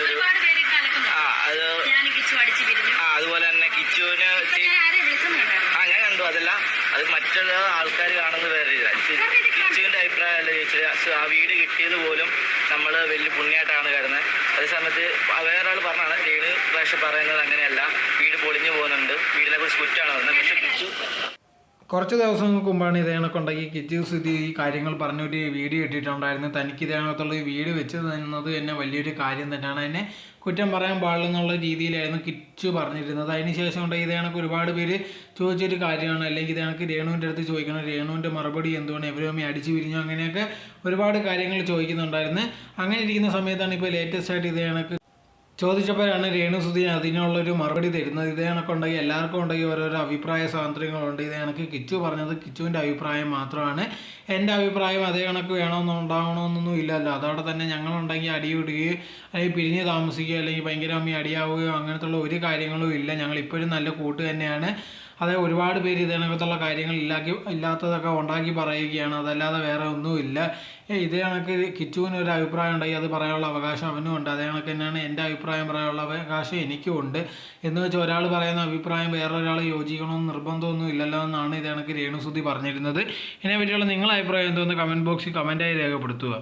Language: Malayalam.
ഒരു അത് അതുപോലെ തന്നെ കിച്ചുവിന് ഞാൻ കണ്ടു. അതല്ല, അത് മറ്റുള്ള ആൾക്കാർ കാണുന്നത് വേറെ. കിച്ചുവിന്റെ അഭിപ്രായമല്ല ചോദിച്ചത്. ആ വീട് കിട്ടിയത് പോലും നമ്മൾ വലിയ പുണ്യമായിട്ടാണ് കരുതുന്നത്. അതേ സമയത്ത് വേറൊരാൾ പറഞ്ഞാണ് രേണു പക്ഷെ പറയുന്നത് അങ്ങനെയല്ല, വീട് പൊളിഞ്ഞു പോകുന്നുണ്ട്, വീടിനെ കുറിച്ച് കുറ്റമാണ് പറയുന്നത്. പക്ഷെ കിച്ചു കുറച്ച് ദിവസങ്ങൾക്ക് മുമ്പാണ് ഇതേ കണക്കുണ്ടാക്കി കിച്ചു സുധി ഈ കാര്യങ്ങൾ പറഞ്ഞൊരു വീഡിയോ ഇട്ടിട്ടുണ്ടായിരുന്നു. തനിക്ക് ഇതേ കണക്കുള്ള ഈ വീട് വെച്ച് തന്നത് തന്നെ വലിയൊരു കാര്യം തന്നെയാണ്, എന്നെ കുറ്റം പറയാൻ പാടില്ലെന്നുള്ള രീതിയിലായിരുന്നു കിച്ചു പറഞ്ഞിരുന്നത്. അതിനുശേഷം കൊണ്ട് ഇതേ കണക്ക് ഒരുപാട് പേര് ചോദിച്ചൊരു കാര്യമാണ്, അല്ലെങ്കിൽ ഇതേ കണക്ക് രേണുവിൻ്റെ അടുത്ത് ചോദിക്കണം, രേണുവിൻ്റെ മറുപടി എന്തുകൊണ്ട് എവരും അടിച്ചു പിരിഞ്ഞു, അങ്ങനെയൊക്കെ ഒരുപാട് കാര്യങ്ങൾ ചോദിക്കുന്നുണ്ടായിരുന്നു. അങ്ങനെ ഇരിക്കുന്ന സമയത്താണ് ഇപ്പോൾ ലേറ്റസ്റ്റ് ആയിട്ട് ഇതേ കണക്ക് ചോദിച്ചപ്പോഴാണ് രേണു സുധി അതിനുള്ളൊരു മറുപടി തരുന്നത്. ഇതേ കണക്കുണ്ടെങ്കിൽ എല്ലാവർക്കും ഉണ്ടെങ്കിൽ ഓരോരോ അഭിപ്രായ സ്വാതന്ത്ര്യങ്ങളുണ്ട്. ഇതേ കണക്ക് കിച്ചു പറഞ്ഞത് കിച്ചുവിൻ്റെ അഭിപ്രായം മാത്രമാണ്, എൻ്റെ അഭിപ്രായം അതേ കണക്ക് വേണമെന്നുണ്ടാകണമെന്നൊന്നും ഇല്ലല്ലോ. അതോടെ തന്നെ ഞങ്ങളുണ്ടെങ്കിൽ അടിയിടുകയോ അല്ലെങ്കിൽ പിരിഞ്ഞ് താമസിക്കുകയോ അല്ലെങ്കിൽ ഭയങ്കര അടിയാവുകയോ അങ്ങനത്തുള്ള ഒരു കാര്യങ്ങളും ഇല്ല. ഞങ്ങൾ ഇപ്പോഴും നല്ല കൂട്ട് തന്നെയാണ്. അതേ ഒരുപാട് പേര് ഇതിനകത്തുള്ള കാര്യങ്ങൾ ഇല്ലാത്തതൊക്കെ ഉണ്ടാക്കി പറയുകയാണ്, അതല്ലാതെ വേറെ ഒന്നുമില്ല. ഇതേ കണക്ക് കിച്ചുവിന് ഒരു അഭിപ്രായം ഉണ്ടെങ്കിൽ അത് പറയാനുള്ള അവകാശം അവനും ഉണ്ട്. അതേ കണക്ക് തന്നെയാണ് എൻ്റെ അഭിപ്രായം പറയാനുള്ള അവകാശം എനിക്കും ഉണ്ട്. എന്ന് വെച്ചാൽ ഒരാൾ പറയുന്ന അഭിപ്രായം വേറൊരാൾ യോജിക്കണമെന്ന് നിർബന്ധമൊന്നും ഇല്ലല്ലോ എന്നാണ് ഇതേ കണക്ക് രേണു സുധി പറഞ്ഞിരുന്നത്. ഇതിനെ പറ്റിയുള്ള നിങ്ങളുടെ അഭിപ്രായം എന്തോന്ന് കമൻറ്റ് ബോക്സിൽ കമൻറ്റായി രേഖപ്പെടുത്തുക.